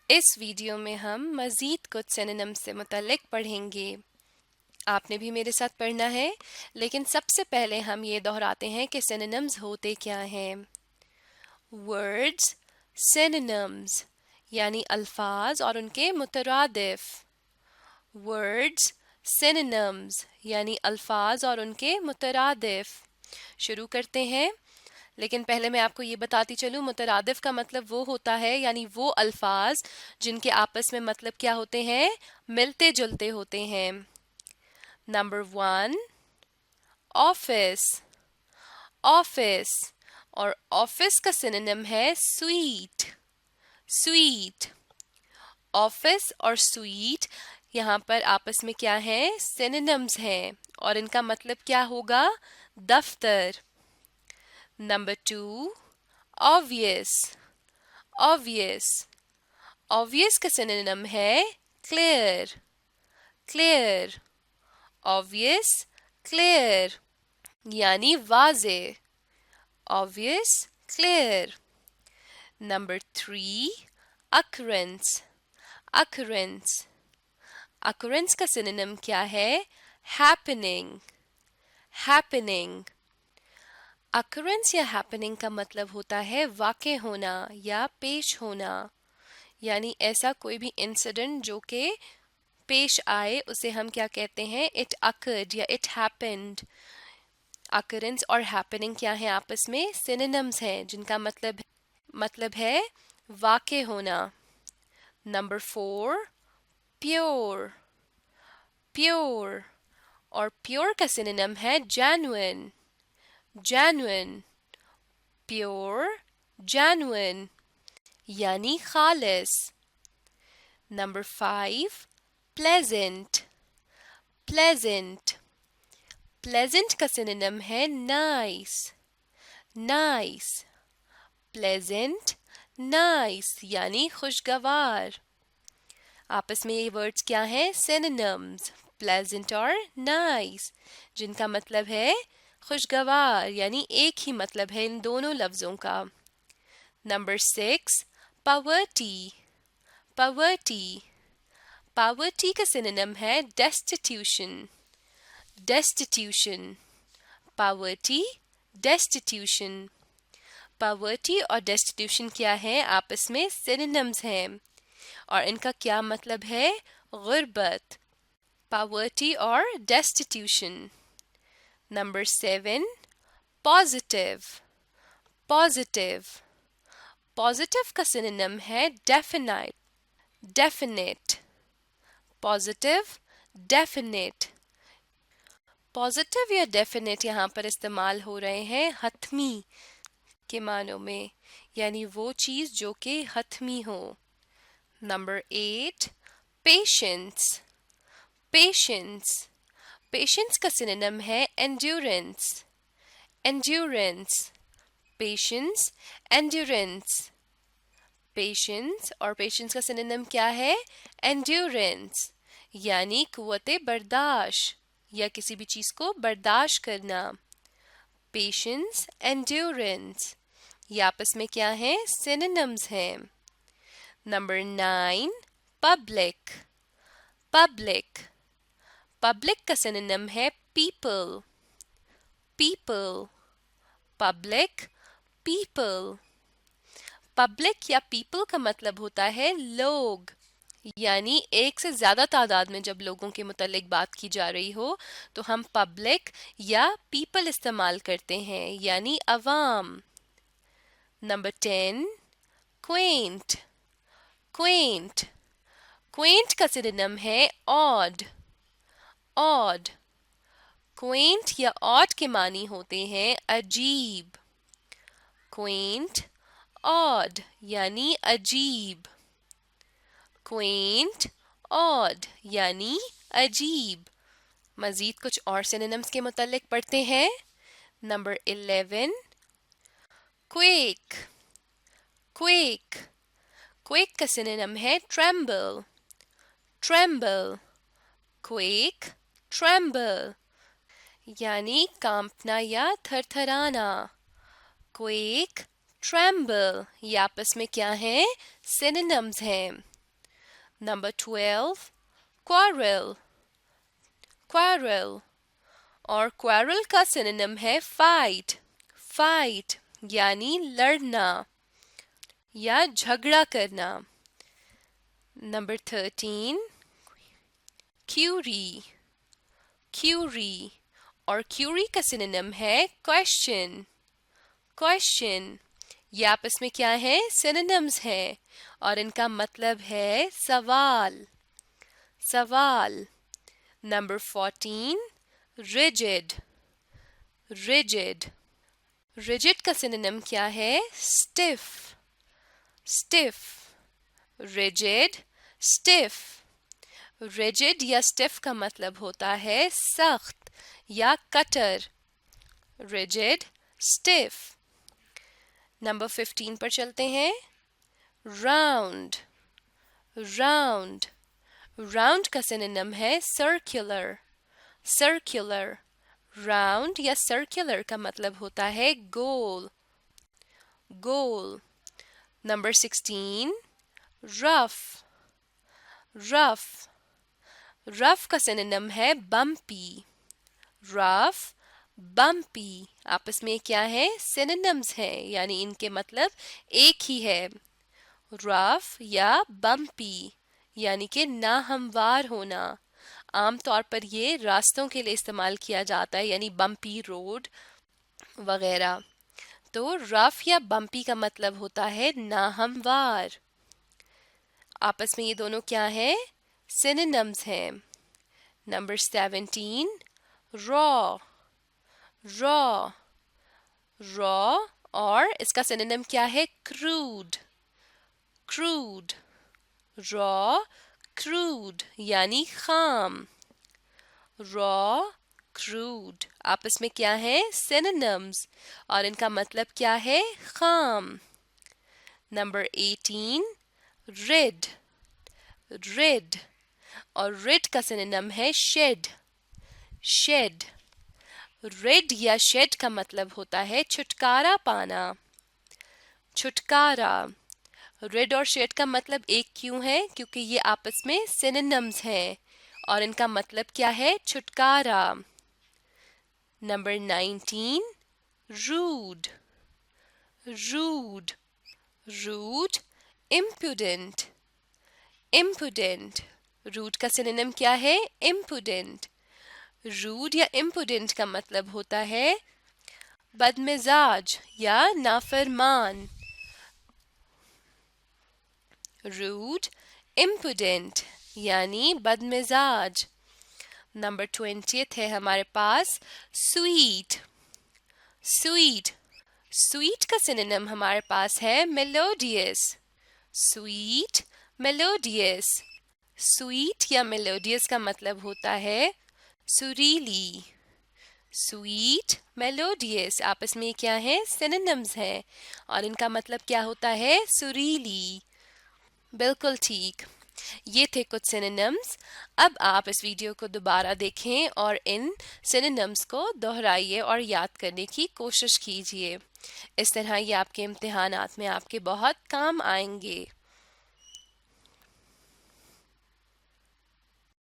इस वीडियो में हम मज़ीद कुछ सिनोनिम्स से मुतल्लिक पढ़ेंगे। आपने भी मेरे साथ पढ़ना है, लेकिन सबसे पहले हम ये दोहराते हैं कि सिनोनिम्स होते क्या हैं। वर्ड्स, सिनोनिम्स यानी अल्फाज और उनके मुतरादिफ। वर्ड्स, सिनोनिम्स यानी अल्फाज और उनके मुतरादिफ। शुरू करते हैं, लेकिन पहले मैं आपको ये बताती चलूँ, मुतरादिफ का मतलब वो होता है यानी वो अल्फाज जिनके आपस में मतलब क्या होते हैं, मिलते जुलते होते हैं। Number 1, office. ऑफिस और ऑफिस का सिनोनिम है स्वीट। स्वीट। ऑफिस और स्वीट यहाँ पर आपस में क्या है, सिनोनिम्स हैं और इनका मतलब क्या होगा, दफ्तर। Number 2, obvious. ऑब्वियस। ऑब्वियस का सिनोनिम है क्लियर। क्लियर। ऑब्वियस, क्लियर यानी वाजे। Obvious, clear. Number 3, occurrence. Occurrence. Occurrence का सिनोनिम क्या है, हैपनिंग। हैपनिंग। अकरेंस या हैपनिंग का मतलब होता है वाक़े होना या पेश होना, यानी ऐसा कोई भी इंसिडेंट जो कि पेश आए उसे हम क्या कहते हैं, इट अकर्ड या इट हैपेंड। अकरेंस और हैपनिंग क्या है, आपस में सिनोनिम्स हैं जिनका मतलब है वाक़े होना। Number 4, pure. प्योर और प्योर का सिनोनिम है जेन्युइन। जेन्युइन। प्योर, जेन्युइन यानी खालिस। Number 5, pleasant. प्लेजेंट। प्लेजेंट का सिनोनिम है नाइस। नाइस। प्लेजेंट, नाइस यानी खुशगवार। आपस में ये वर्ड्स क्या हैं, सिनोनिम्स, प्लेजेंट और नाइस, जिनका मतलब है खुशगवार, यानी एक ही मतलब है इन दोनों लफ्जों का। Number 6, poverty. पावर्टी। पावर्टी का सिनोनिम है destitution. Destitution. Poverty, destitution. Poverty और डेस्टिट्यूशन क्या है, आपस में सिनोनिम्स हैं और इनका क्या मतलब है, गुर्बत। पावर्टी और destitution. Number 7, positive. Positive. Positive का सिनोनिम है definite. Definite. Positive, definite. Positive या डेफिनेट यहाँ पर इस्तेमाल हो रहे हैं हतमी के मानों में, यानी वो चीज़ जो कि हतमी हो। Number 8, patience. पेशेंस। पेशेंस का सिनोनिम है endurance. Endurance. Patience, endurance. Patience और पेशेंस का सिनोनिम क्या है, एंड्योरेंस यानी कुव्वते बर्दाश्त या किसी भी चीज को बर्दाश्त करना। पेशेंस, एंड्योरेंस ये आपस में क्या है, सिनोनिम्स हैं। Number 9, public. पब्लिक। पब्लिक का सिनोनिम है people. People. Public, people. Public या पीपल का मतलब होता है लोग, यानी एक से ज्यादा तादाद में जब लोगों के मुतालिक बात की जा रही हो तो हम पब्लिक या पीपल इस्तेमाल करते हैं, यानी अवाम। Number 10, Quint. क्वेंट। क्वेंट का सिनोनिम है ऑड। ऑड। क्वेंट या ऑड के मानी होते हैं अजीब। क्वेंट, ऑड यानी अजीब। क्वेंट, ऑड यानी अजीब। मजीद कुछ और सिनोनिम्स के मुतालिक पढ़ते हैं। Number 11, quake. क्वेक। क्वेक का सिनोनिम है ट्रेम्बल। ट्रेम्बल। क्वेक, ट्रेम्बल यानी कांपना या थरथराना। क्वेक, ट्रेम्बल ये आपस में क्या हैं, सिनोनिम्स हैं। Number 12, quarrel, quarrel. और quarrel का सिनोनिम है fight, fight यानी लड़ना या झगड़ा करना. Number 13, query, query. और query का सिनोनिम है question, question. ये आपस में क्या है? सिनोनिम्स हैं और इनका मतलब है सवाल, सवाल. Number 14, rigid, rigid. rigid का सिनोनिम क्या है? stiff, stiff. rigid, stiff. rigid या stiff का मतलब होता है सख्त या कटर. rigid, stiff. Number 15 पर चलते हैं. round, round. round का सिनोनिम है circular, circular. round या circular का मतलब होता है गोल, गोल. Number 16, rough, rough. rough का सिनोनिम है bumpy, rough, bumpy. आपस में क्या है? सिनोनिम्स हैं यानी इनके मतलब एक ही है. rough या bumpy यानी कि नाहमवार होना. आमतौर पर ये रास्तों के लिए इस्तेमाल किया जाता है यानी बम्पी रोड वगैरह. तो रफ या बम्पी का मतलब होता है नाहमवार. आपस में ये दोनों क्या है? सिनोनिम्स हैं. Number 17, raw, raw, raw. और इसका सिनोनिम क्या है? Crude, crude. रॉ, क्रूड यानी खाम. रॉ, क्रूड आपस में क्या है? सिनोनिम्स और इनका मतलब क्या है? खाम. Number 18, rid, rid. और रिड का सिनोनिम है शेड, शेड. रिड या शेड का मतलब होता है छुटकारा पाना, छुटकारा. रिड और शेड का मतलब एक क्यों है? क्योंकि ये आपस में सिनोनिम्स हैं और इनका मतलब क्या है? छुटकारा. Number 19, rude, rude, rude. Impudent, impudent. Rude का सिनोनिम क्या है? इम्पुडेंट. रूड या इम्पुडेंट का मतलब होता है बदमिजाज या नाफरमान. रूड, इम्पुडेंट यानी बदमिजाज. नंबर 20 है हमारे पास स्वीट, स्वीट. स्वीट का सिनोनिम हमारे पास है मेलोडियस, स्वीट, मेलोडियस. स्वीट या मेलोडियस का मतलब होता है सुरीली. स्वीट, मेलोडियस आपस में क्या है? सिनोनिम्स हैं और इनका मतलब क्या होता है? सुरीली. बिल्कुल ठीक. ये थे कुछ सिनोनिम्स. अब आप इस वीडियो को दोबारा देखें और इन सिनोनिम्स को दोहराइए और याद करने की कोशिश कीजिए. इस तरह ये आपके इम्तिहानात में आपके बहुत काम आएंगे.